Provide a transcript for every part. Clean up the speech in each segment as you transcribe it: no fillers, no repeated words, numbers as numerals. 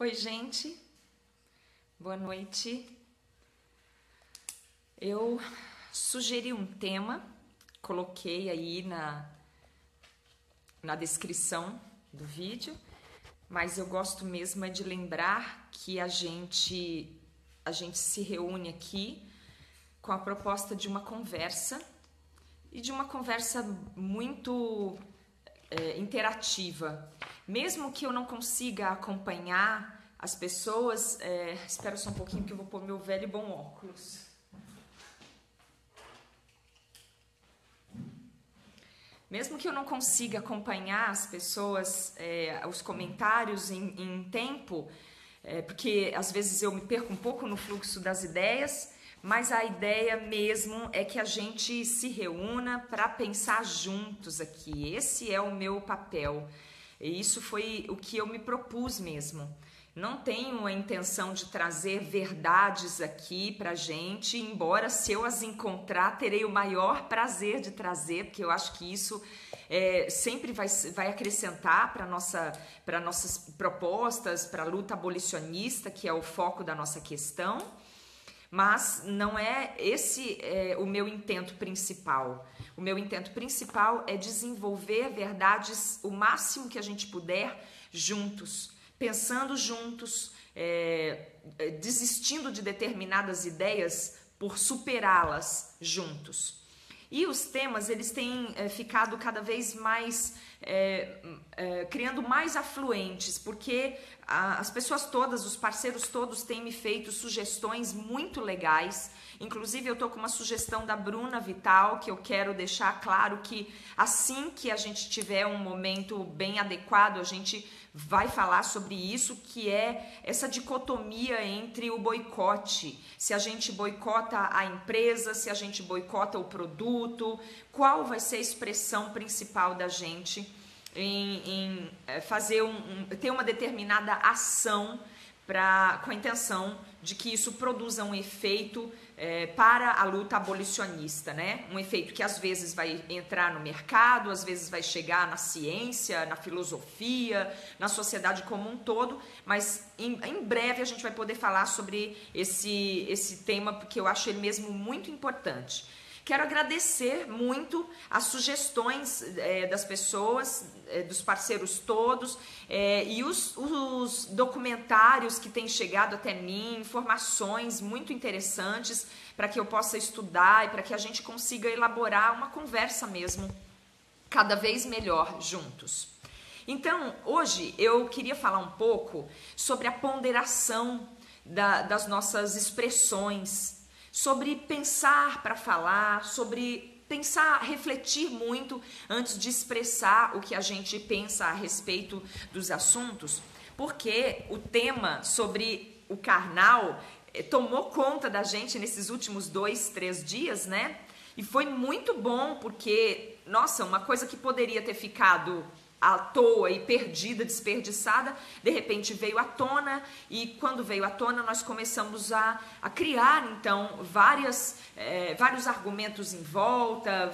Oi, gente. Boa noite. Eu sugeri um tema, coloquei aí na descrição do vídeo, mas eu gosto mesmo é de lembrar que a gente se reúne aqui com a proposta de uma conversa e de uma conversa muito interativa. Mesmo que eu não consiga acompanhar as pessoas, espera só um pouquinho que eu vou pôr meu velho e bom óculos. Mesmo que eu não consiga acompanhar as pessoas, os comentários em tempo, porque às vezes eu me perco um pouco no fluxo das ideias, mas a ideia mesmo é que a gente se reúna para pensar juntos aqui. Esse é o meu papel. E isso foi o que eu me propus mesmo. Não tenho a intenção de trazer verdades aqui pra gente, embora se eu as encontrar, terei o maior prazer de trazer, porque eu acho que isso sempre vai acrescentar para nossas propostas, para a luta abolicionista, que é o foco da nossa questão. Mas não é esse o meu intento principal. O meu intento principal é desenvolver verdades o máximo que a gente puder juntos, pensando juntos, desistindo de determinadas ideias por superá-las juntos. E os temas, eles têm ficado cada vez mais, criando mais afluentes, porque as pessoas todas, os parceiros todos têm me feito sugestões muito legais. Inclusive eu tô com uma sugestão da Bruna Vital, que eu quero deixar claro que assim que a gente tiver um momento bem adequado, a gente vai falar sobre isso, que é essa dicotomia entre o boicote. Se a gente boicota a empresa, se a gente boicota o produto, qual vai ser a expressão principal da gente em fazer ter uma determinada ação com a intenção de que isso produza um efeito para a luta abolicionista, né? Um efeito que às vezes vai entrar no mercado, às vezes vai chegar na ciência, na filosofia, na sociedade como um todo, mas em breve a gente vai poder falar sobre esse tema, porque eu acho ele mesmo muito importante. Quero agradecer muito as sugestões das pessoas, dos parceiros todos, e os documentários que têm chegado até mim, informações muito interessantes para que eu possa estudar e para que a gente consiga elaborar uma conversa mesmo cada vez melhor juntos. Então, hoje eu queria falar um pouco sobre a ponderação das nossas expressões, sobre pensar para falar, sobre pensar, refletir muito antes de expressar o que a gente pensa a respeito dos assuntos, porque o tema sobre o carnal tomou conta da gente nesses últimos 2, 3 dias, né? E foi muito bom porque, nossa, uma coisa que poderia ter ficado à toa e perdida, desperdiçada, de repente veio à tona, e quando veio à tona nós começamos a criar então vários argumentos em volta,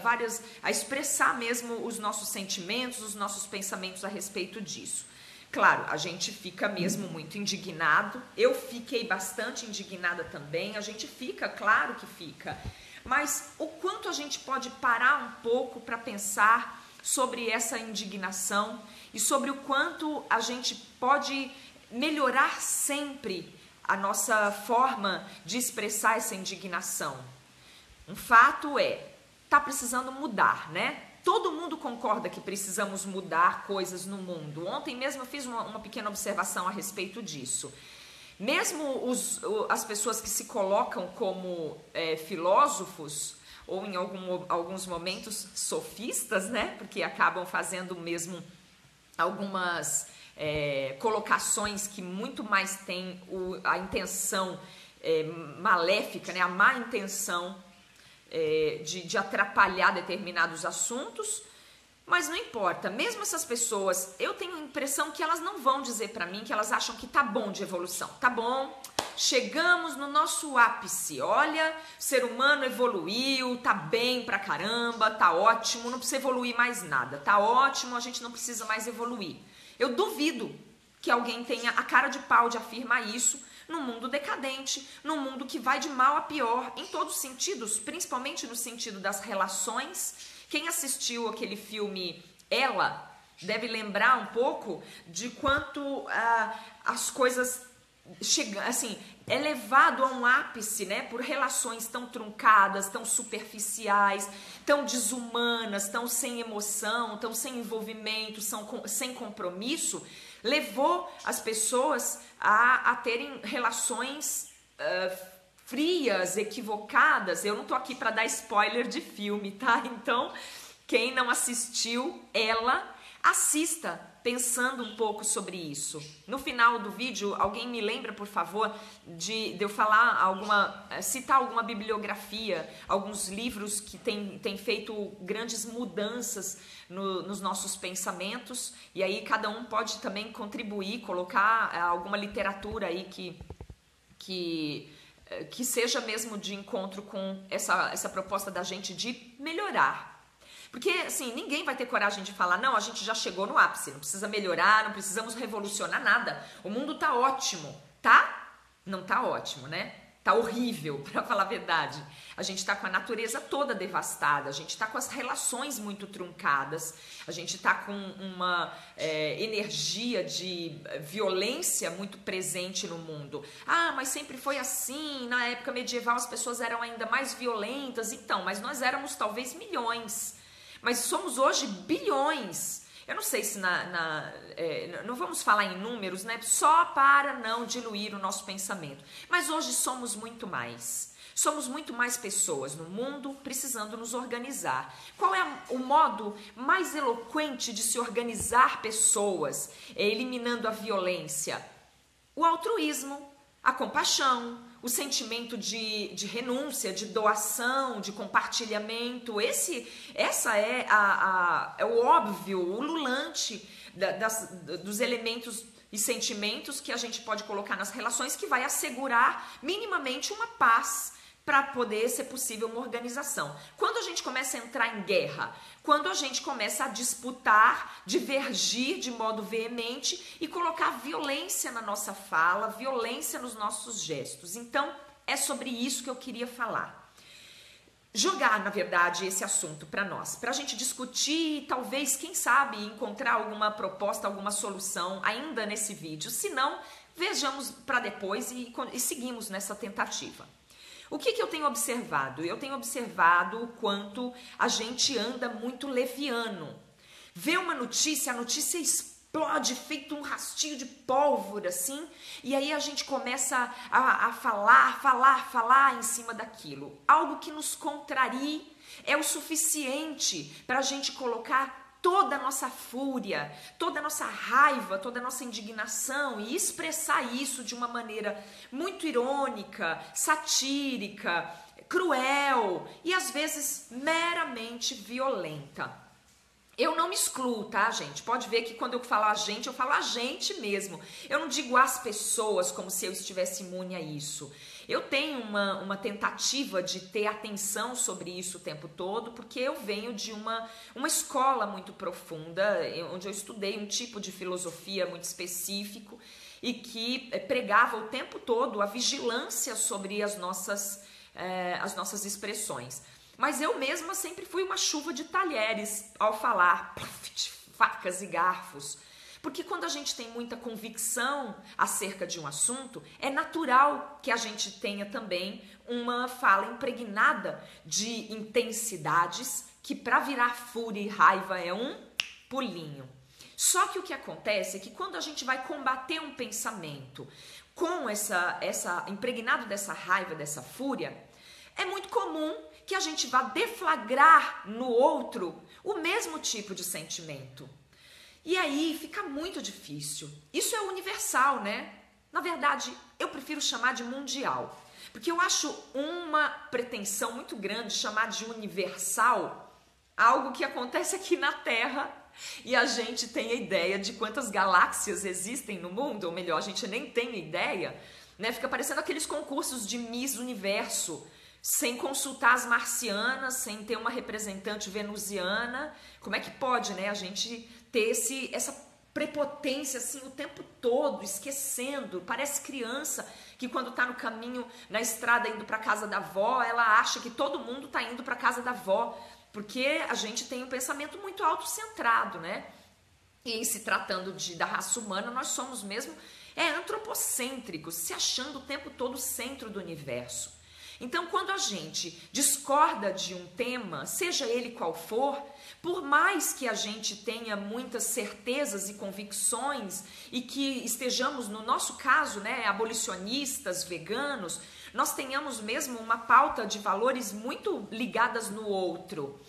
a expressar mesmo os nossos sentimentos, os nossos pensamentos a respeito disso. Claro, a gente fica mesmo muito indignado, eu fiquei bastante indignada também, a gente fica, claro que fica, mas o quanto a gente pode parar um pouco para pensar sobre essa indignação e sobre o quanto a gente pode melhorar sempre a nossa forma de expressar essa indignação. Um fato tá precisando mudar, né? Todo mundo concorda que precisamos mudar coisas no mundo. Ontem mesmo eu fiz uma pequena observação a respeito disso. Mesmo as pessoas que se colocam como filósofos, ou em alguns momentos sofistas, né? Porque acabam fazendo mesmo algumas colocações que muito mais têm a intenção maléfica, né? A má intenção de atrapalhar determinados assuntos, mas não importa. Mesmo essas pessoas, eu tenho a impressão que elas não vão dizer para mim que elas acham que tá bom de evolução. Tá bom, chegamos no nosso ápice, olha, o ser humano evoluiu, tá bem pra caramba, tá ótimo, não precisa evoluir mais nada, tá ótimo, a gente não precisa mais evoluir. Eu duvido que alguém tenha a cara de pau de afirmar isso num mundo decadente, num mundo que vai de mal a pior, em todos os sentidos, principalmente no sentido das relações. Quem assistiu aquele filme Ela deve lembrar um pouco de quanto as coisas chegam, assim, é levado a um ápice, né, por relações tão truncadas, tão superficiais, tão desumanas, tão sem emoção, tão sem envolvimento, sem compromisso, levou as pessoas a terem relações frias, equivocadas. Eu não tô aqui para dar spoiler de filme, tá? Então, quem não assistiu Ela, assista pensando um pouco sobre isso. No final do vídeo, alguém me lembra, por favor, de eu falar citar alguma bibliografia, alguns livros que têm feito grandes mudanças nos nossos pensamentos, e aí cada um pode também contribuir, colocar alguma literatura aí que seja mesmo de encontro com essa proposta da gente de melhorar. Porque, assim, ninguém vai ter coragem de falar, não, a gente já chegou no ápice, não precisa melhorar, não precisamos revolucionar nada. O mundo tá ótimo, tá? Não tá ótimo, né? Tá horrível, para falar a verdade. A gente tá com a natureza toda devastada, a gente tá com as relações muito truncadas, a gente tá com uma energia de violência muito presente no mundo. Ah, mas sempre foi assim, na época medieval as pessoas eram ainda mais violentas. Então, mas nós éramos talvez milhões. Mas somos hoje bilhões. Eu não sei se não vamos falar em números, né? Só para não diluir o nosso pensamento. Mas hoje somos muito mais. Somos muito mais pessoas no mundo precisando nos organizar. Qual é o modo mais eloquente de se organizar pessoas? É eliminando a violência. O altruísmo, a compaixão, o sentimento de renúncia, de doação, de compartilhamento. Essa é o óbvio, o ululante dos elementos e sentimentos que a gente pode colocar nas relações, que vai assegurar minimamente uma paz para poder ser possível uma organização. Quando a gente começa a entrar em guerra, quando a gente começa a disputar, divergir de modo veemente e colocar violência na nossa fala, violência nos nossos gestos. Então, é sobre isso que eu queria falar. Jogar, na verdade, esse assunto para nós, para a gente discutir e talvez, quem sabe, encontrar alguma proposta, alguma solução ainda nesse vídeo. Se não, vejamos para depois e seguimos nessa tentativa. O que eu tenho observado? Eu tenho observado o quanto a gente anda muito leviano. Vê uma notícia, a notícia explode, feito um rastilho de pólvora, assim, e aí a gente começa a falar em cima daquilo. Algo que nos contrarie é o suficiente para a gente colocar toda a nossa fúria, toda a nossa raiva, toda a nossa indignação e expressar isso de uma maneira muito irônica, satírica, cruel e às vezes meramente violenta. Eu não me excluo, tá, gente? Pode ver que quando eu falo a gente, eu falo a gente mesmo. Eu não digo as pessoas como se eu estivesse imune a isso. Eu tenho uma tentativa de ter atenção sobre isso o tempo todo, porque eu venho de uma escola muito profunda, onde eu estudei um tipo de filosofia muito específico e que pregava o tempo todo a vigilância sobre as nossas expressões. Mas eu mesma sempre fui uma chuva de talheres ao falar, facas e garfos. Porque quando a gente tem muita convicção acerca de um assunto, é natural que a gente tenha também uma fala impregnada de intensidades, que para virar fúria e raiva é um pulinho. Só que o que acontece é que quando a gente vai combater um pensamento com impregnado dessa raiva, dessa fúria, é muito comum que a gente vá deflagrar no outro o mesmo tipo de sentimento. E aí fica muito difícil. Isso é universal, né? Na verdade, eu prefiro chamar de mundial. Porque eu acho uma pretensão muito grande chamar de universal algo que acontece aqui na Terra e a gente tem a ideia de quantas galáxias existem no mundo, ou melhor, a gente nem tem ideia, né? Fica parecendo aqueles concursos de Miss Universo, sem consultar as marcianas, sem ter uma representante venusiana. Como é que pode, né, a gente ter essa prepotência assim o tempo todo, esquecendo. Parece criança que quando está no caminho, na estrada indo para casa da avó, ela acha que todo mundo está indo para casa da avó, porque a gente tem um pensamento muito autocentrado, né? E em se tratando da raça humana, nós somos mesmo antropocêntricos, se achando o tempo todo o centro do universo. Então, quando a gente discorda de um tema, seja ele qual for, por mais que a gente tenha muitas certezas e convicções e que estejamos, no nosso caso, né, abolicionistas, veganos, nós tenhamos mesmo uma pauta de valores muito ligadas no outro.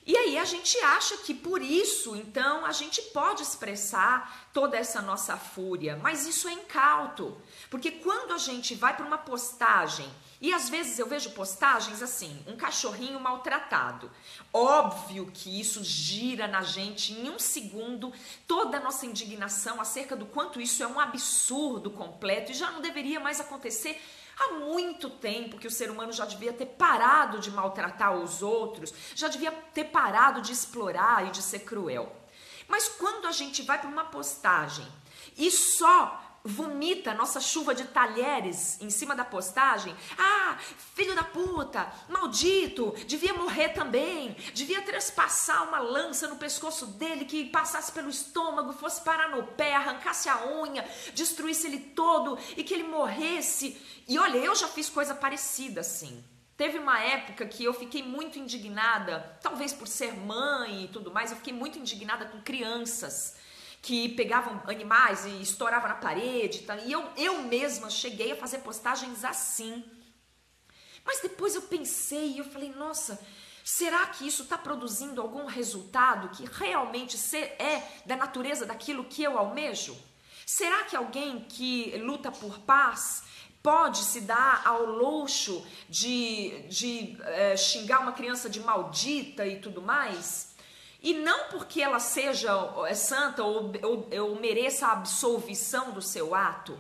E aí a gente acha que por isso, então, a gente pode expressar toda essa nossa fúria, mas isso é incauto, porque quando a gente vai para uma postagem, e às vezes eu vejo postagens assim, um cachorrinho maltratado, óbvio que isso gira na gente em um segundo toda a nossa indignação acerca do quanto isso é um absurdo completo e já não deveria mais acontecer. Há muito tempo que o ser humano já devia ter parado de maltratar os outros, já devia ter parado de explorar e de ser cruel. Mas quando a gente vai para uma postagem e só vomita nossa chuva de talheres em cima da postagem, filho da puta, maldito, devia morrer também, devia trespassar uma lança no pescoço dele que passasse pelo estômago, fosse parar no pé, arrancasse a unha, destruísse ele todo e que ele morresse. E olha, eu já fiz coisa parecida assim. Teve uma época que eu fiquei muito indignada, talvez por ser mãe e tudo mais, eu fiquei muito indignada com crianças que pegavam animais e estouravam na parede, tá? E eu mesma cheguei a fazer postagens assim. Mas depois eu pensei e eu falei, nossa, será que isso está produzindo algum resultado que realmente é da natureza daquilo que eu almejo? Será que alguém que luta por paz pode se dar ao luxo de xingar uma criança de maldita e tudo mais? E não porque ela seja santa ou mereça a absolvição do seu ato,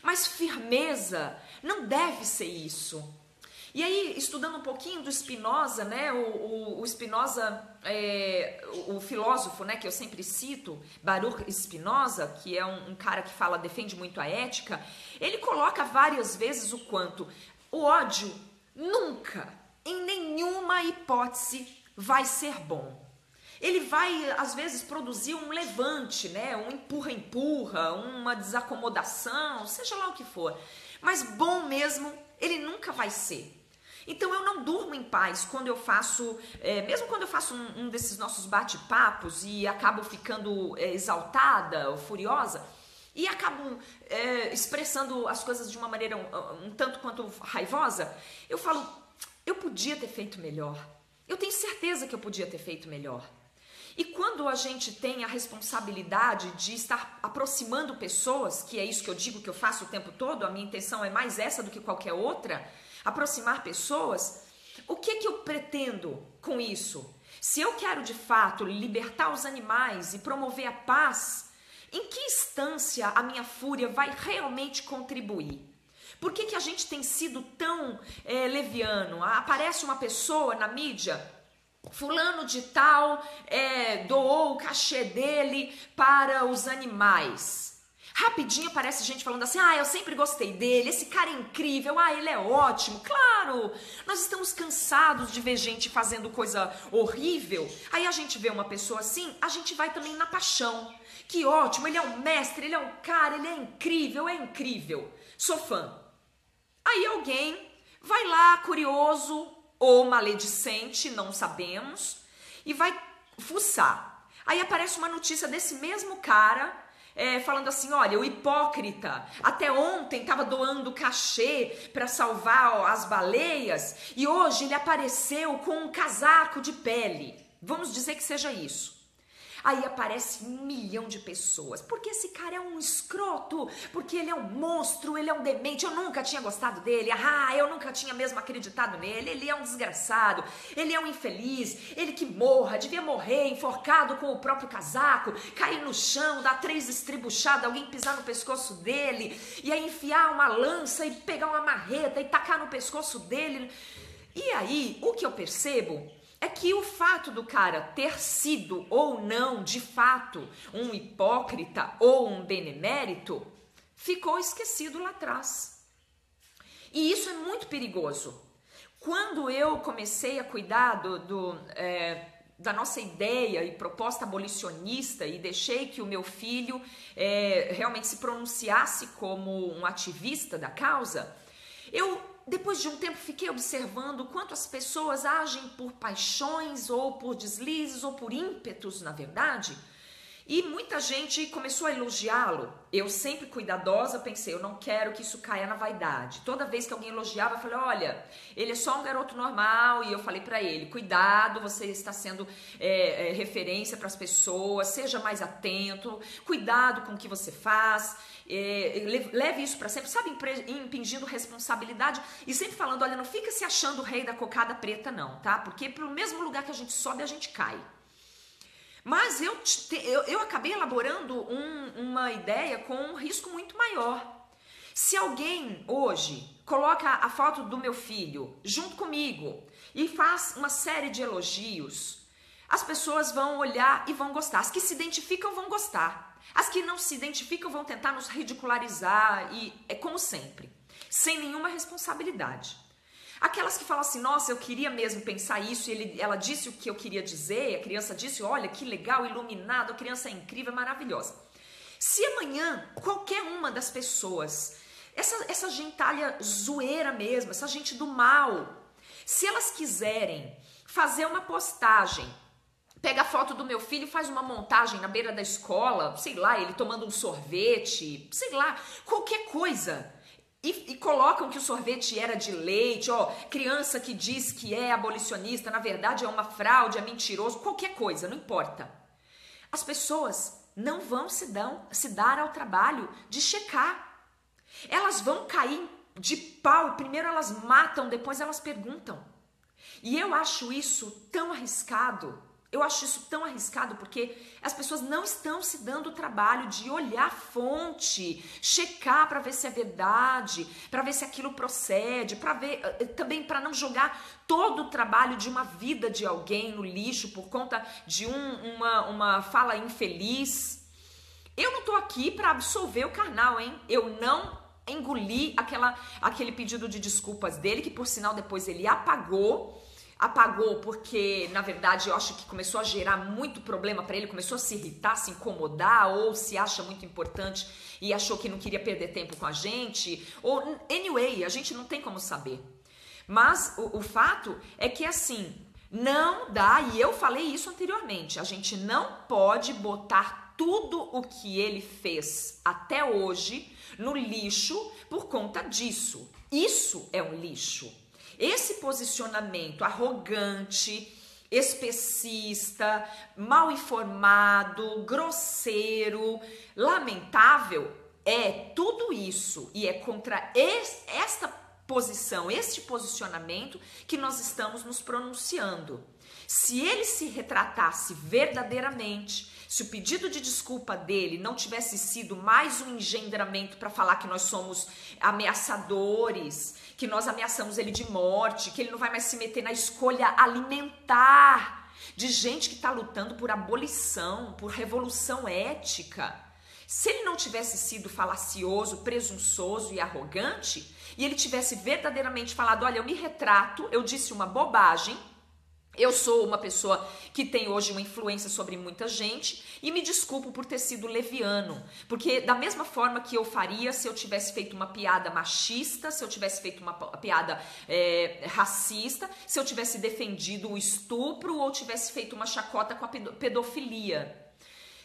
mas firmeza não deve ser isso. E aí, estudando um pouquinho do Spinoza, né, o Spinoza, o filósofo, né, que eu sempre cito, Baruch Spinoza, que é um cara que defende muito a ética, ele coloca várias vezes o quanto o ódio nunca, em nenhuma hipótese, vai ser bom. Ele vai, às vezes, produzir um levante, né? Um empurra-empurra, uma desacomodação, seja lá o que for. Mas bom mesmo, ele nunca vai ser. Então, eu não durmo em paz quando eu faço, mesmo quando eu faço um desses nossos bate-papos e acabo ficando exaltada ou furiosa, e acabo expressando as coisas de uma maneira um tanto quanto raivosa, eu falo, eu podia ter feito melhor. Eu tenho certeza que eu podia ter feito melhor. E quando a gente tem a responsabilidade de estar aproximando pessoas, que é isso que eu digo que eu faço o tempo todo, a minha intenção é mais essa do que qualquer outra, aproximar pessoas, o que eu pretendo com isso? Se eu quero de fato libertar os animais e promover a paz, em que instância a minha fúria vai realmente contribuir? Por que a gente tem sido tão leviano? Aparece uma pessoa na mídia, fulano de tal doou o cachê dele para os animais. Rapidinho aparece gente falando assim, eu sempre gostei dele, esse cara é incrível, ele é ótimo. Claro, nós estamos cansados de ver gente fazendo coisa horrível. Aí a gente vê uma pessoa assim, a gente vai também na paixão. Que ótimo, ele é um mestre, ele é um cara, ele é incrível. Sou fã. Aí alguém vai lá, curioso ou maledicente, não sabemos, e vai fuçar. Aí aparece uma notícia desse mesmo cara, falando assim, olha, o hipócrita até ontem estava doando cachê para salvar as baleias e hoje ele apareceu com um casaco de pele. Vamos dizer que seja isso. Aí aparece 1 milhão de pessoas, porque esse cara é um escroto, porque ele é um monstro, ele é um demente, eu nunca tinha gostado dele, eu nunca tinha mesmo acreditado nele, ele é um desgraçado, ele é um infeliz, ele que morra, devia morrer enforcado com o próprio casaco, cair no chão, dar 3 estribuchadas, alguém pisar no pescoço dele, e aí enfiar uma lança e pegar uma marreta e tacar no pescoço dele. E aí, o que eu percebo é que o fato do cara ter sido ou não, de fato, um hipócrita ou um benemérito, ficou esquecido lá atrás. E isso é muito perigoso. Quando eu comecei a cuidar da nossa ideia e proposta abolicionista e deixei que o meu filho realmente se pronunciasse como um ativista da causa, depois de um tempo fiquei observando quanto as pessoas agem por paixões ou por deslizes ou por ímpetos, na verdade, e muita gente começou a elogiá-lo. Eu sempre cuidadosa pensei, eu não quero que isso caia na vaidade. Toda vez que alguém elogiava, eu falei, olha, ele é só um garoto normal. E eu falei para ele, cuidado, você está sendo referência para as pessoas, seja mais atento, cuidado com o que você faz, leve isso para sempre, sabe, impingindo responsabilidade e sempre falando, olha, não fica se achando o rei da cocada preta não, tá? Porque pelo mesmo lugar que a gente sobe, a gente cai. Mas eu acabei elaborando uma ideia com um risco muito maior. Se alguém hoje coloca a foto do meu filho junto comigo e faz uma série de elogios, as pessoas vão olhar e vão gostar. As que se identificam vão gostar. As que não se identificam vão tentar nos ridicularizar e é como sempre, sem nenhuma responsabilidade. Aquelas que falam assim, nossa, eu queria mesmo pensar isso, e ela disse o que eu queria dizer, a criança disse, olha, que legal, iluminado, a criança é incrível, é maravilhosa. Se amanhã qualquer uma das pessoas, essa gentalha zoeira mesmo, essa gente do mal, se elas quiserem fazer uma postagem, pega a foto do meu filho e faz uma montagem na beira da escola, sei lá, ele tomando um sorvete, sei lá, qualquer coisa, e colocam que o sorvete era de leite, ó, criança que diz que é abolicionista, na verdade é uma fraude, é mentiroso, qualquer coisa, não importa. As pessoas não vão se dar ao trabalho de checar. Elas vão cair de pau, primeiro elas matam, depois elas perguntam. E eu acho isso tão arriscado. Eu acho isso tão arriscado porque as pessoas não estão se dando o trabalho de olhar a fonte, checar para ver se é verdade, para ver se aquilo procede, para ver também para não jogar todo o trabalho de uma vida de alguém no lixo por conta de uma fala infeliz. Eu não tô aqui para absolver o carnal, hein? Eu não engoli aquele pedido de desculpas dele, que por sinal depois ele apagou porque, na verdade, eu acho que começou a gerar muito problema para ele, começou a se irritar, se incomodar, ou se acha muito importante e achou que não queria perder tempo com a gente, ou anyway, a gente não tem como saber. Mas o fato é que, assim, não dá, e eu falei isso anteriormente, a gente não pode botar tudo o que ele fez até hoje no lixo por conta disso. Isso é um lixo. Esse posicionamento arrogante, especista, mal informado, grosseiro, lamentável, é tudo isso. E é contra esta posição, este posicionamento que nós estamos nos pronunciando. Se ele se retratasse verdadeiramente, se o pedido de desculpa dele não tivesse sido mais um engendramento para falar que nós somos ameaçadores, que nós ameaçamos ele de morte, que ele não vai mais se meter na escolha alimentar de gente que está lutando por abolição, por revolução ética. Se ele não tivesse sido falacioso, presunçoso e arrogante, e ele tivesse verdadeiramente falado, olha, eu me retrato, eu disse uma bobagem, eu sou uma pessoa que tem hoje uma influência sobre muita gente e me desculpo por ter sido leviano, porque da mesma forma que eu faria se eu tivesse feito uma piada machista, se eu tivesse feito uma piada racista, se eu tivesse defendido o estupro ou tivesse feito uma chacota com a pedofilia.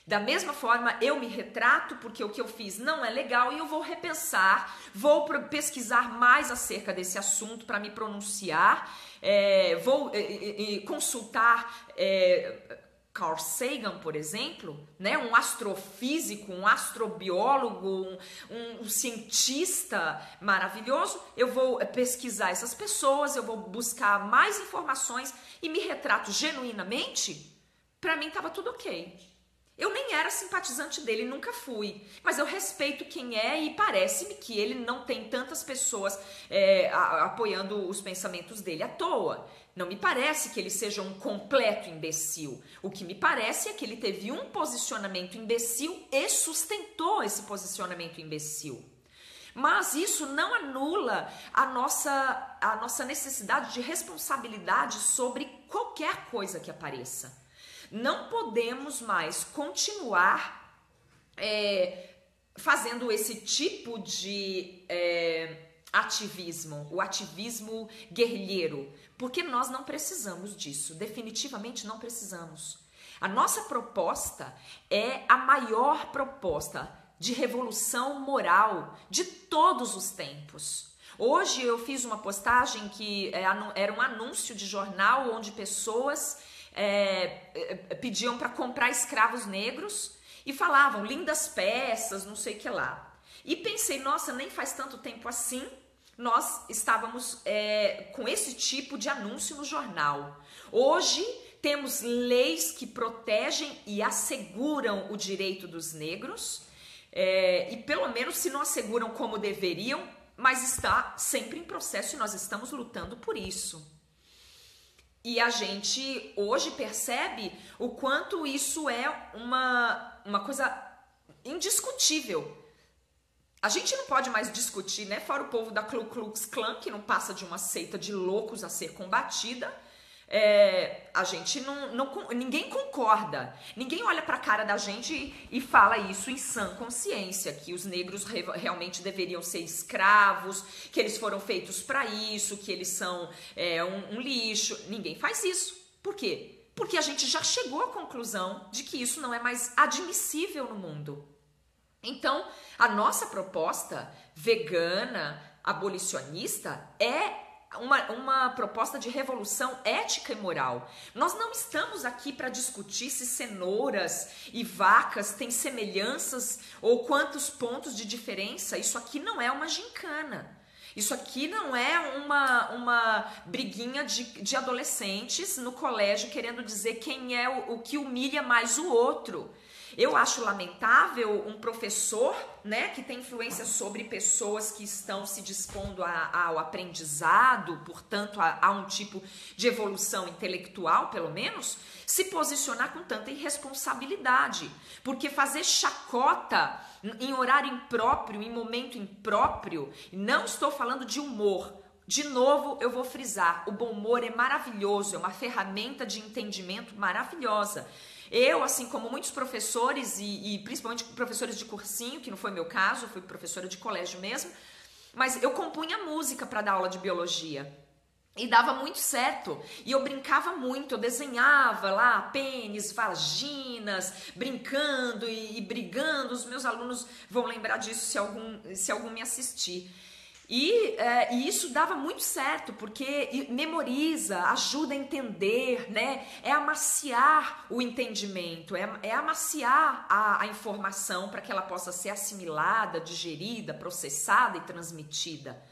Da mesma forma, eu me retrato porque o que eu fiz não é legal e eu vou repensar, vou pesquisar mais acerca desse assunto para me pronunciar, vou consultar Carl Sagan, por exemplo, né, um astrofísico, um astrobiólogo, um cientista maravilhoso. Eu vou pesquisar essas pessoas, eu vou buscar mais informações e me retrato genuinamente. Para mim estava tudo ok. Eu nem era simpatizante dele, nunca fui, mas eu respeito quem é e parece-me que ele não tem tantas pessoas apoiando os pensamentos dele à toa. Não me parece que ele seja um completo imbecil. O que me parece é que ele teve um posicionamento imbecil e sustentou esse posicionamento imbecil. Mas isso não anula a nossa necessidade de responsabilidade sobre qualquer coisa que apareça. Não podemos mais continuar fazendo esse tipo de ativismo, o ativismo guerrilheiro, porque nós não precisamos disso, definitivamente não precisamos. A nossa proposta é a maior proposta de revolução moral de todos os tempos. Hoje eu fiz uma postagem que era um anúncio de jornal onde pessoas pediam para comprar escravos negros e falavam lindas peças, não sei o que lá. E pensei, nossa, nem faz tanto tempo assim nós estávamos com esse tipo de anúncio no jornal. Hoje temos leis que protegem e asseguram o direito dos negros, e pelo menos se não asseguram como deveriam, mas está sempre em processo e nós estamos lutando por isso. E a gente hoje percebe o quanto isso é uma coisa indiscutível. A gente não pode mais discutir, né? Fora o povo da Ku Klux Klan, que não passa de uma seita de loucos a ser combatida. A gente ninguém concorda, ninguém olha para a cara da gente e fala isso em sã consciência, que os negros realmente deveriam ser escravos, que eles foram feitos para isso, que eles são um lixo. Ninguém faz isso. Por quê? Porque a gente já chegou à conclusão de que isso não é mais admissível no mundo. Então, a nossa proposta vegana, abolicionista, é uma proposta de revolução ética e moral. Nós não estamos aqui para discutir se cenouras e vacas têm semelhanças ou quantos pontos de diferença. Isso aqui não é uma gincana. Isso aqui não é uma briguinha de adolescentes no colégio querendo dizer quem é o que humilha mais o outro. Eu acho lamentável um professor, né, que tem influência sobre pessoas que estão se dispondo ao aprendizado, portanto, a um tipo de evolução intelectual, pelo menos, se posicionar com tanta irresponsabilidade. Porque fazer chacota em horário impróprio, em momento impróprio, não estou falando de humor. De novo, eu vou frisar, o bom humor é maravilhoso, é uma ferramenta de entendimento maravilhosa. Eu, assim como muitos professores e principalmente professores de cursinho, que não foi meu caso, eu fui professora de colégio mesmo, mas eu compunha música para dar aula de biologia. E dava muito certo, e eu brincava muito, eu desenhava lá pênis, vaginas, brincando e brigando. Os meus alunos vão lembrar disso se algum me assistir. E isso dava muito certo, porque memoriza, ajuda a entender, né? É amaciar o entendimento, é amaciar a informação para que ela possa ser assimilada, digerida, processada e transmitida.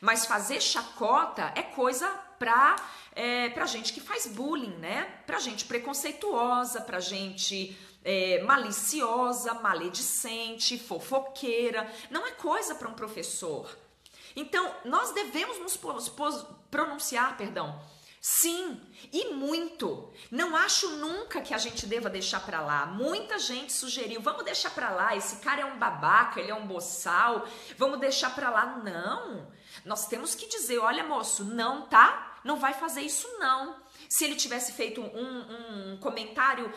Mas fazer chacota é coisa pra gente que faz bullying, né? Pra gente preconceituosa, pra gente maliciosa, maledicente, fofoqueira. Não é coisa para um professor. Então, nós devemos nos pronunciar, sim, e muito. Não acho nunca que a gente deva deixar pra lá. Muita gente sugeriu, vamos deixar pra lá, esse cara é um babaca, ele é um boçal, vamos deixar pra lá. Não, nós temos que dizer, olha moço, não, tá? Não vai fazer isso não. Se ele tivesse feito um comentário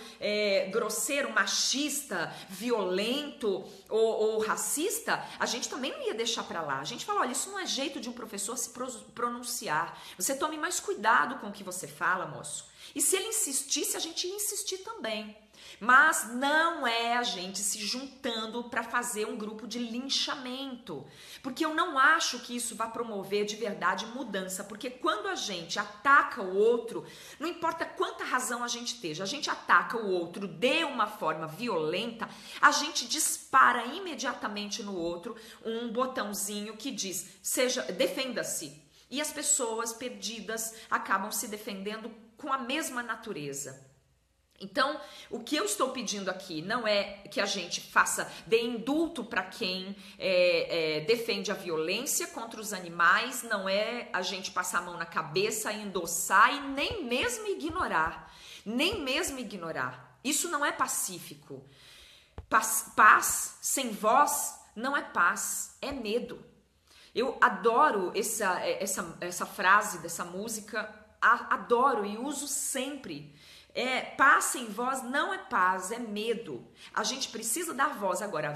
grosseiro, machista, violento ou racista, a gente também não ia deixar pra lá. A gente fala, olha, isso não é jeito de um professor se pronunciar. Você tome mais cuidado com o que você fala, moço. E se ele insistisse, a gente ia insistir também. Mas não é a gente se juntando para fazer um grupo de linchamento, porque eu não acho que isso vai promover de verdade mudança, porque quando a gente ataca o outro, não importa quanta razão a gente esteja, a gente ataca o outro de uma forma violenta, a gente dispara imediatamente no outro um botãozinho que diz, defenda-se, e as pessoas perdidas acabam se defendendo com a mesma natureza. Então, o que eu estou pedindo aqui não é que a gente dê indulto para quem defende a violência contra os animais, não é a gente passar a mão na cabeça, endossar e nem mesmo ignorar. Nem mesmo ignorar. Isso não é pacífico. Paz sem voz não é paz, é medo. Eu adoro essa frase dessa música, adoro e uso sempre. Paz sem voz não é paz, é medo. A gente precisa dar voz. Agora,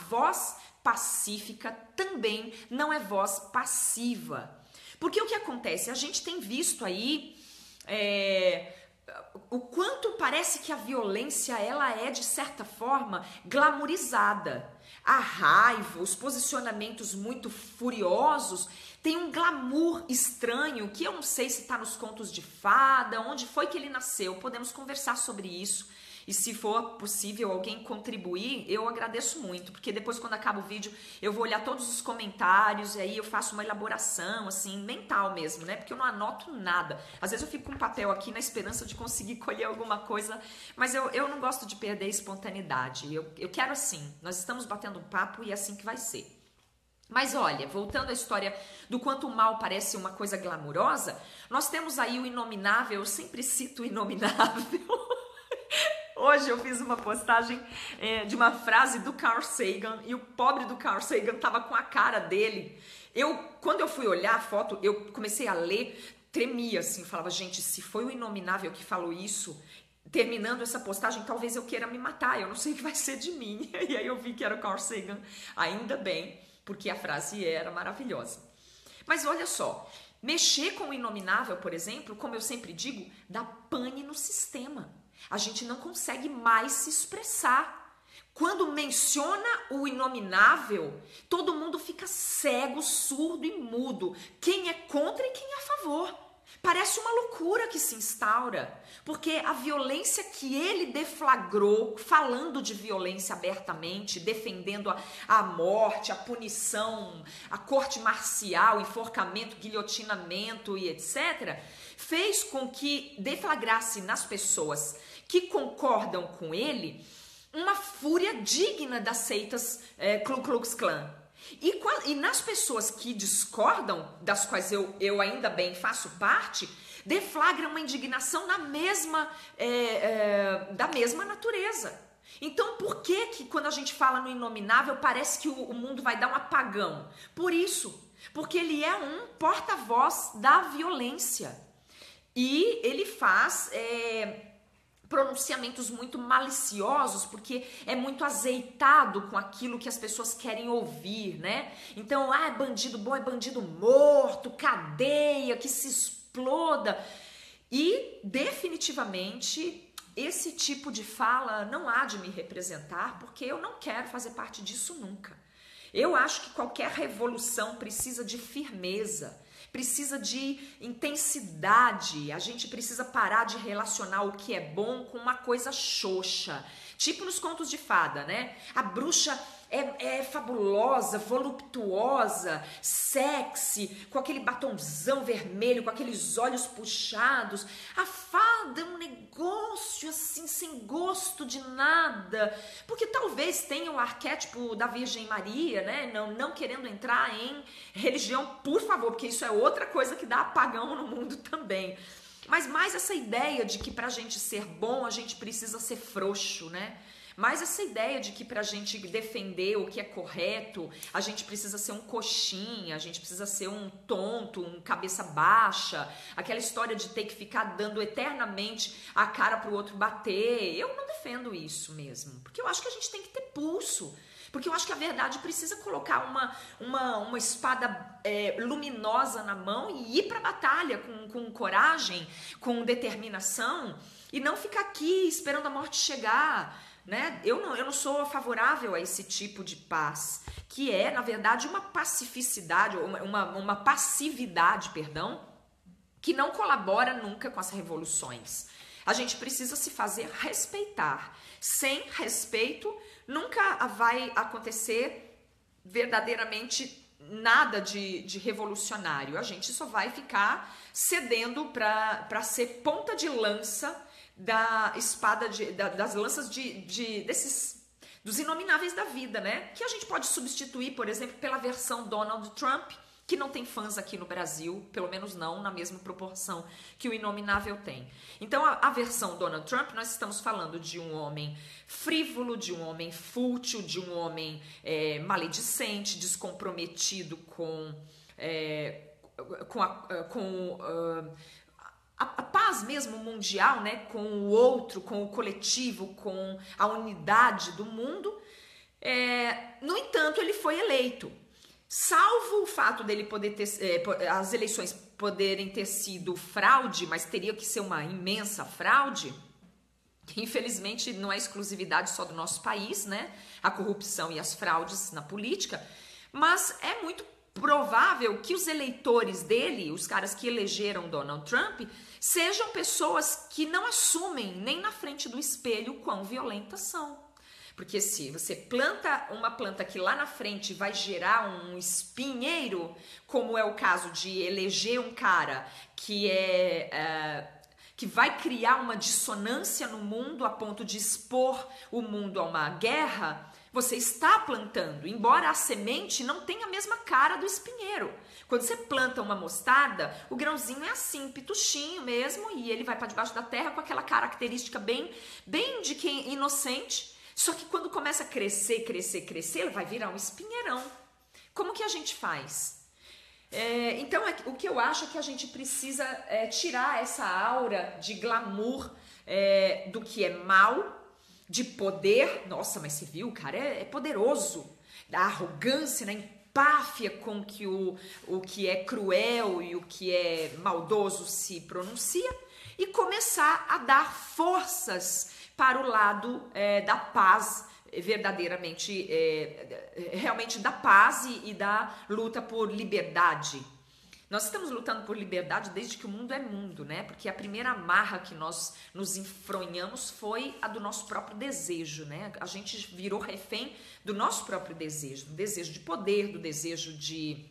voz pacífica também não é voz passiva. Porque o que acontece? A gente tem visto aí o quanto parece que a violência ela é, de certa forma, glamourizada. A raiva, os posicionamentos muito furiosos tem um glamour estranho que eu não sei se está nos contos de fada, onde foi que ele nasceu. Podemos conversar sobre isso. E se for possível alguém contribuir, eu agradeço muito, porque depois quando acaba o vídeo eu vou olhar todos os comentários e aí eu faço uma elaboração assim, mental mesmo, né? Porque eu não anoto nada. Às vezes eu fico com um papel aqui na esperança de conseguir colher alguma coisa, mas eu não gosto de perder a espontaneidade. Eu quero assim, nós estamos batendo um papo e é assim que vai ser. Mas olha, voltando à história do quanto o mal parece uma coisa glamurosa, nós temos aí o Inominável, eu sempre cito o Inominável. Hoje eu fiz uma postagem de uma frase do Carl Sagan e o pobre do Carl Sagan tava com a cara dele. Quando eu fui olhar a foto, eu comecei a ler, tremia assim, falava, gente, se foi o Inominável que falou isso, terminando essa postagem, talvez eu queira me matar, eu não sei o que vai ser de mim. E aí eu vi que era o Carl Sagan, ainda bem, porque a frase era maravilhosa. Mas olha só, mexer com o Inominável, por exemplo, como eu sempre digo, dá pane no sistema. A gente não consegue mais se expressar. Quando menciona o Inominável, todo mundo fica cego, surdo e mudo. Quem é contra e quem é a favor. Parece uma loucura que se instaura, porque a violência que ele deflagrou, falando de violência abertamente, defendendo a morte, a punição, a corte marcial, enforcamento, guilhotinamento e etc., fez com que deflagrasse nas pessoas que concordam com ele uma fúria digna das seitas Ku Klux Klan. E nas pessoas que discordam, das quais eu ainda bem faço parte, deflagra uma indignação da mesma natureza. Então, por que quando a gente fala no Inominável parece que o mundo vai dar um apagão? Por isso, porque ele é um porta-voz da violência. E ele faz pronunciamentos muito maliciosos, porque é muito azeitado com aquilo que as pessoas querem ouvir, né? Então, é bandido bom, é bandido morto, cadeia, que se exploda. E, definitivamente, esse tipo de fala não há de me representar, porque eu não quero fazer parte disso nunca. Eu acho que qualquer revolução precisa de firmeza, precisa de intensidade, a gente precisa parar de relacionar o que é bom com uma coisa xoxa. Tipo nos contos de fada, né? A bruxa é fabulosa, voluptuosa, sexy, com aquele batonzão vermelho, com aqueles olhos puxados. A fada é um negócio assim, sem gosto de nada. Porque talvez tenha o arquétipo da Virgem Maria, né? Não querendo entrar em religião, por favor, porque isso é outra coisa que dá apagão no mundo também. Mas mais essa ideia de que pra gente ser bom, a gente precisa ser frouxo, né? Mas essa ideia de que pra gente defender o que é correto, a gente precisa ser um coxinha, a gente precisa ser um tonto, um cabeça baixa, aquela história de ter que ficar dando eternamente a cara pro outro bater. Eu não defendo isso mesmo, porque eu acho que a gente tem que ter pulso. Porque eu acho que a verdade precisa colocar uma espada luminosa na mão e ir para a batalha com coragem, com determinação, e não ficar aqui esperando a morte chegar, né? Eu não sou favorável a esse tipo de paz, que é, na verdade, uma pacificidade, uma passividade, perdão, que não colabora nunca com as revoluções. A gente precisa se fazer respeitar. Sem respeito, nunca vai acontecer verdadeiramente nada de revolucionário. A gente só vai ficar cedendo para ser ponta de lança da espada, das lanças dos inomináveis da vida, né? Que a gente pode substituir, por exemplo, pela versão Donald Trump, que não tem fãs aqui no Brasil, pelo menos não na mesma proporção que o inominável tem. Então, a versão Donald Trump, nós estamos falando de um homem frívolo, de um homem fútil, de um homem maledicente, descomprometido com a paz mesmo mundial, né? Com o outro, com o coletivo, com a unidade do mundo. No entanto, ele foi eleito. Salvo o fato dele poder ter, as eleições poderem ter sido fraude, mas teria que ser uma imensa fraude, que infelizmente não é exclusividade só do nosso país, né? A corrupção e as fraudes na política, mas é muito provável que os eleitores dele, os caras que elegeram Donald Trump, sejam pessoas que não assumem nem na frente do espelho quão violentas são. Porque se você planta uma planta que lá na frente vai gerar um espinheiro, como é o caso de eleger um cara que vai criar uma dissonância no mundo a ponto de expor o mundo a uma guerra, você está plantando, embora a semente não tenha a mesma cara do espinheiro. Quando você planta uma mostarda, o grãozinho é assim, pituchinho mesmo, e ele vai para debaixo da terra com aquela característica bem de quem inocente. Só que quando começa a crescer, ele vai virar um espinheirão. Como que a gente faz? Então, o que eu acho é que a gente precisa tirar essa aura de glamour do que é mal, de poder. Nossa, mas você viu, o cara é poderoso. Da arrogância, da empáfia com que o que é cruel e o que é maldoso se pronuncia. E começar a dar forças para o lado da paz, verdadeiramente, realmente da paz e da luta por liberdade. Nós estamos lutando por liberdade desde que o mundo é mundo, né? Porque a primeira amarra que nós nos enfronhamos foi a do nosso próprio desejo, né? A gente virou refém do nosso próprio desejo, do desejo de poder, do desejo de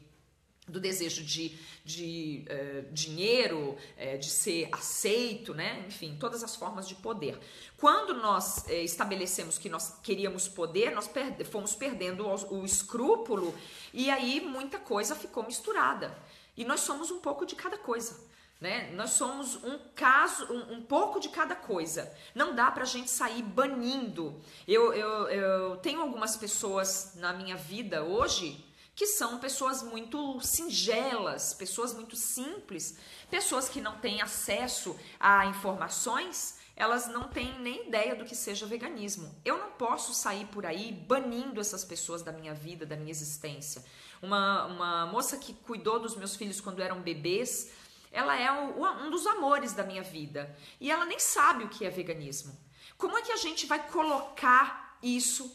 dinheiro, de ser aceito, né? Enfim, todas as formas de poder. Quando nós estabelecemos que nós queríamos poder, nós fomos perdendo o escrúpulo e aí muita coisa ficou misturada. E nós somos um pouco de cada coisa, né? Nós somos um pouco de cada coisa. Não dá pra gente sair banindo. Eu tenho algumas pessoas na minha vida hoje que são pessoas muito singelas, pessoas muito simples, pessoas que não têm acesso a informações, elas não têm nem ideia do que seja veganismo. Eu não posso sair por aí banindo essas pessoas da minha vida, da minha existência. Uma moça que cuidou dos meus filhos quando eram bebês, ela é um dos amores da minha vida e ela nem sabe o que é veganismo. Como é que a gente vai colocar isso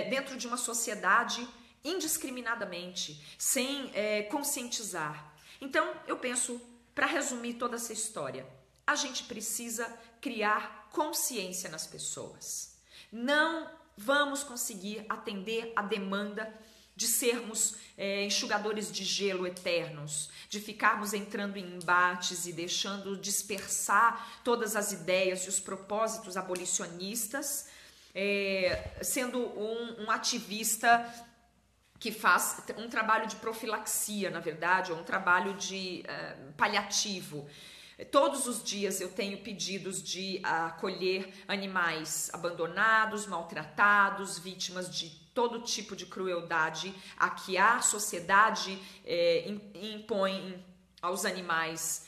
dentro de uma sociedade indiscriminadamente, sem conscientizar? Então, eu penso, para resumir toda essa história, a gente precisa criar consciência nas pessoas. Não vamos conseguir atender a demanda de sermos enxugadores de gelo eternos, de ficarmos entrando em embates e deixando dispersar todas as ideias e os propósitos abolicionistas, sendo um ativista que faz um trabalho de profilaxia, na verdade, ou um trabalho de paliativo. Todos os dias eu tenho pedidos de acolher animais abandonados, maltratados, vítimas de todo tipo de crueldade a que a sociedade impõe aos animais.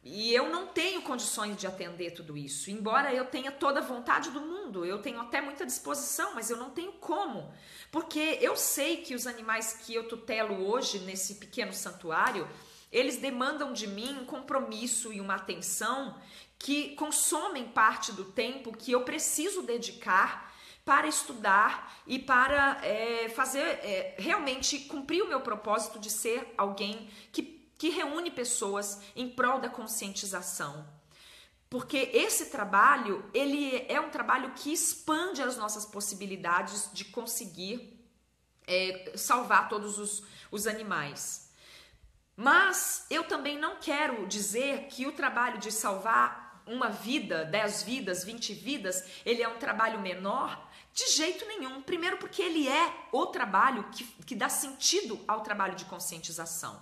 E eu não tenho condições de atender tudo isso, embora eu tenha toda a vontade do mundo, eu tenho até muita disposição, mas eu não tenho como, porque eu sei que os animais que eu tutelo hoje nesse pequeno santuário, eles demandam de mim um compromisso e uma atenção que consomem parte do tempo que eu preciso dedicar para estudar e para fazer realmente cumprir o meu propósito de ser alguém que reúne pessoas em prol da conscientização. Porque esse trabalho, ele é um trabalho que expande as nossas possibilidades de conseguir salvar todos os animais. Mas eu também não quero dizer que o trabalho de salvar uma vida, 10 vidas, 20 vidas, ele é um trabalho menor? De jeito nenhum. Primeiro porque ele é o trabalho que dá sentido ao trabalho de conscientização.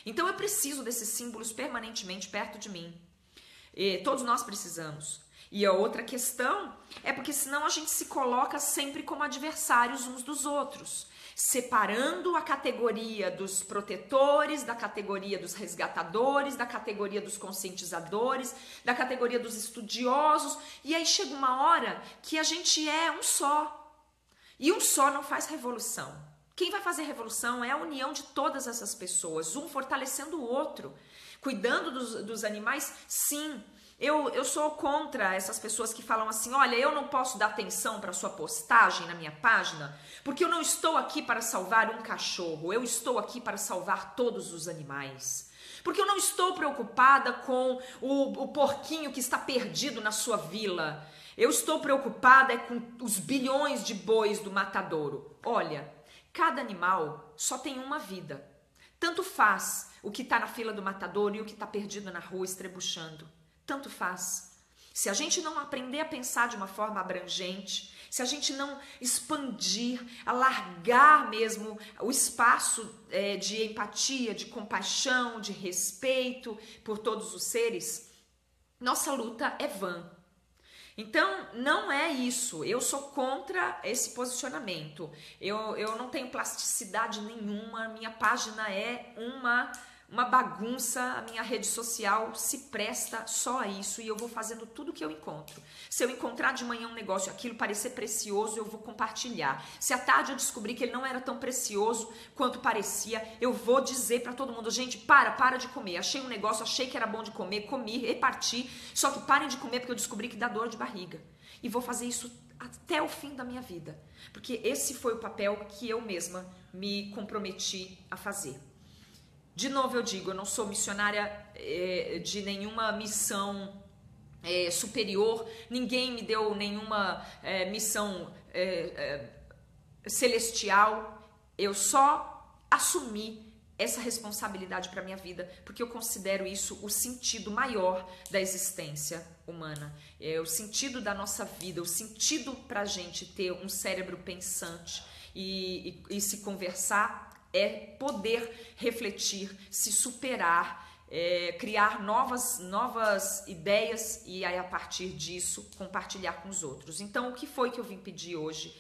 Então eu preciso desses símbolos permanentemente perto de mim. E todos nós precisamos. E a outra questão é porque senão a gente se coloca sempre como adversários uns dos outros, separando a categoria dos protetores, da categoria dos resgatadores, da categoria dos conscientizadores, da categoria dos estudiosos, e aí chega uma hora que a gente é um só. E um só não faz revolução. Quem vai fazer revolução é a união de todas essas pessoas, um fortalecendo o outro, cuidando dos animais, sim. Eu sou contra essas pessoas que falam assim, olha, eu não posso dar atenção para sua postagem na minha página, porque eu não estou aqui para salvar um cachorro, eu estou aqui para salvar todos os animais. Porque eu não estou preocupada com o porquinho que está perdido na sua vila. Eu estou preocupada com os bilhões de bois do matadouro. Olha, cada animal só tem uma vida. Tanto faz o que está na fila do matadouro e o que está perdido na rua estrebuchando. Tanto faz. Se a gente não aprender a pensar de uma forma abrangente, se a gente não expandir, alargar mesmo o espaço de empatia, de compaixão, de respeito por todos os seres, nossa luta é vã. Então, não é isso. Eu sou contra esse posicionamento. Eu não tenho plasticidade nenhuma, minha página é uma bagunça, a minha rede social se presta só a isso e eu vou fazendo tudo que eu encontro. Se eu encontrar de manhã um negócio, aquilo parecer precioso, eu vou compartilhar. Se à tarde eu descobrir que ele não era tão precioso quanto parecia, eu vou dizer para todo mundo, gente, para de comer. Achei um negócio, achei que era bom de comer, comi, reparti, só que parem de comer porque eu descobri que dá dor de barriga. E vou fazer isso até o fim da minha vida, porque esse foi o papel que eu mesma me comprometi a fazer. De novo eu digo, eu não sou missionária de nenhuma missão superior, ninguém me deu nenhuma missão celestial, eu só assumi essa responsabilidade para minha vida, porque eu considero isso o sentido maior da existência humana, o sentido da nossa vida, o sentido para a gente ter um cérebro pensante e se conversar, é poder refletir, se superar, criar novas ideias e aí a partir disso compartilhar com os outros. Então o que foi que eu vim pedir hoje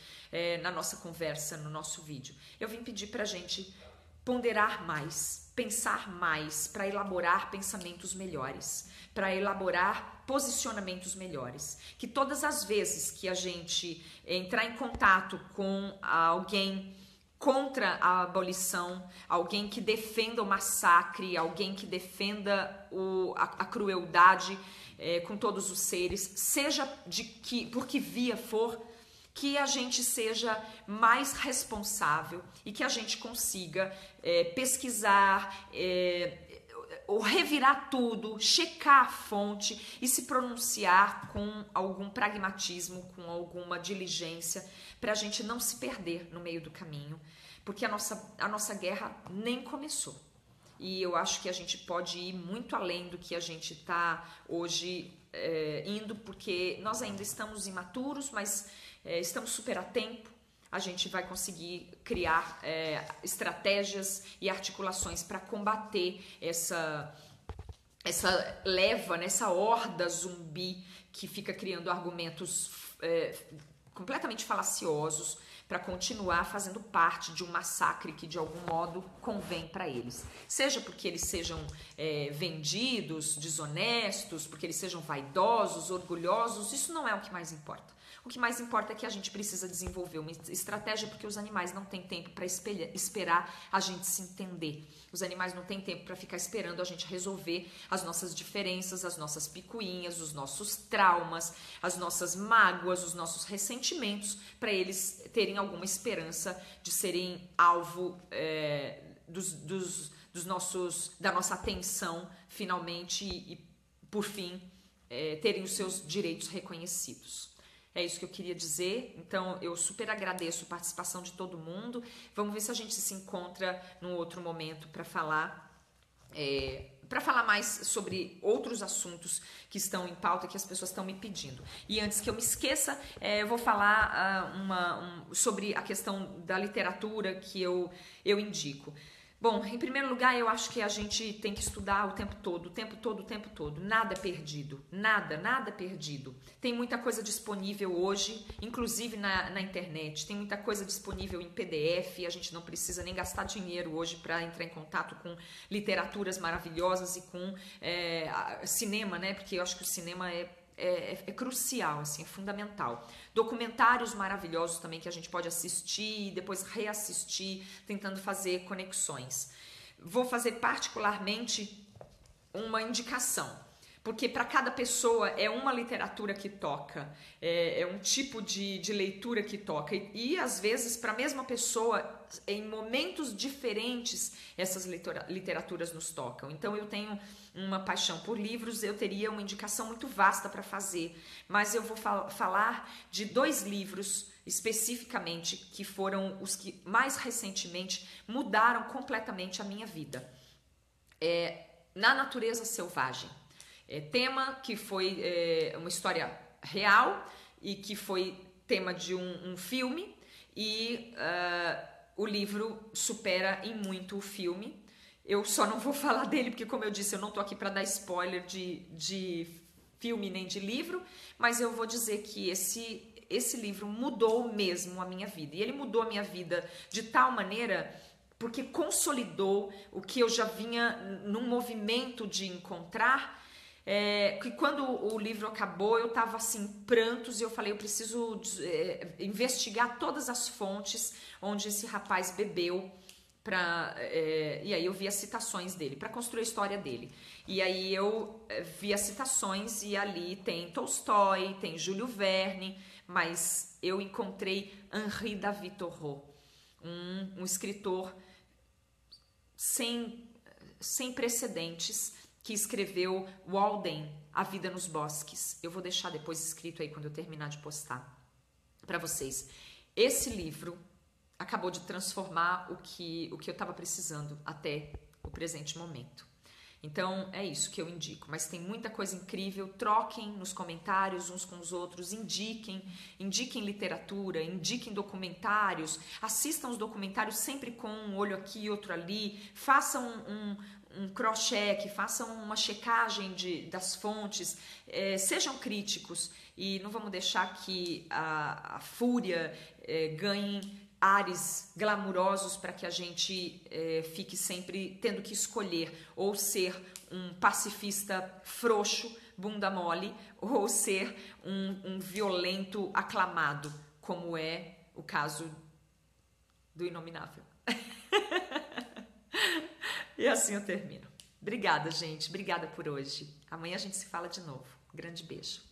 na nossa conversa, no nosso vídeo? Eu vim pedir para a gente ponderar mais, pensar mais, para elaborar pensamentos melhores, para elaborar posicionamentos melhores. Que todas as vezes que a gente entrar em contato com alguém contra a abolição, alguém que defenda o massacre, alguém que defenda a crueldade com todos os seres, seja por que via for, que a gente seja mais responsável e que a gente consiga pesquisar, ou revirar tudo, checar a fonte e se pronunciar com algum pragmatismo, com alguma diligência, para a gente não se perder no meio do caminho, porque a nossa guerra nem começou. E eu acho que a gente pode ir muito além do que a gente está hoje indo, porque nós ainda estamos imaturos, mas estamos super a tempo. A gente vai conseguir criar estratégias e articulações para combater essa leva, essa horda zumbi que fica criando argumentos completamente falaciosos para continuar fazendo parte de um massacre que de algum modo convém para eles. Seja porque eles sejam vendidos, desonestos, porque eles sejam vaidosos, orgulhosos, isso não é o que mais importa. O que mais importa é que a gente precisa desenvolver uma estratégia, porque os animais não têm tempo para esperar a gente se entender. Os animais não têm tempo para ficar esperando a gente resolver as nossas diferenças, as nossas picuinhas, os nossos traumas, as nossas mágoas, os nossos ressentimentos, para eles terem alguma esperança de serem alvo da nossa atenção, finalmente, e por fim, terem os seus direitos reconhecidos. É isso que eu queria dizer. Então eu super agradeço a participação de todo mundo. Vamos ver se a gente se encontra num outro momento para falar para falar mais sobre outros assuntos que estão em pauta, que as pessoas estão me pedindo. E antes que eu me esqueça, eu vou falar sobre a questão da literatura que eu indico. Bom, em primeiro lugar, eu acho que a gente tem que estudar o tempo todo, o tempo todo, o tempo todo. Nada é perdido, nada é perdido. Tem muita coisa disponível hoje, inclusive na internet. Tem muita coisa disponível em PDF, a gente não precisa nem gastar dinheiro hoje para entrar em contato com literaturas maravilhosas e com cinema, né? Porque eu acho que o cinema é crucial, assim, é fundamental. Documentários maravilhosos também que a gente pode assistir e depois reassistir, tentando fazer conexões. Vou fazer particularmente uma indicação, porque para cada pessoa é uma literatura que toca, é um tipo de leitura que toca, e às vezes para a mesma pessoa, em momentos diferentes, essas literaturas nos tocam. Então eu tenho uma paixão por livros, eu teria uma indicação muito vasta para fazer, mas eu vou falar de 2 livros especificamente, que foram os que mais recentemente mudaram completamente a minha vida. Na Natureza Selvagem. Tema que foi uma história real e que foi tema de um filme, e o livro supera em muito o filme. Eu só não vou falar dele porque, como eu disse, eu não tô aqui para dar spoiler de filme nem de livro, mas eu vou dizer que esse livro mudou mesmo a minha vida. E ele mudou a minha vida de tal maneira porque consolidou o que eu já vinha num movimento de encontrar. Que quando o livro acabou, eu estava assim, prantos, e eu falei, eu preciso investigar todas as fontes onde esse rapaz bebeu, e aí eu vi as citações dele, para construir a história dele. E aí eu vi as citações, e ali tem Tolstói, tem Júlio Verne, mas eu encontrei Henri David Thoreau, um escritor sem precedentes, que escreveu Walden, A Vida nos Bosques. Eu vou deixar depois escrito aí quando eu terminar de postar para vocês. Esse livro acabou de transformar o que eu estava precisando até o presente momento. Então é isso que eu indico, mas tem muita coisa incrível. Troquem nos comentários uns com os outros, indiquem literatura, indiquem documentários, assistam os documentários sempre com um olho aqui e outro ali, façam um cross-check, façam uma checagem das fontes, sejam críticos, e não vamos deixar que a fúria ganhe ares glamurosos para que a gente fique sempre tendo que escolher ou ser um pacifista frouxo, bunda mole, ou ser um violento aclamado, como é o caso do Inominável. E assim eu termino. Obrigada, gente. Obrigada por hoje. Amanhã a gente se fala de novo. Grande beijo.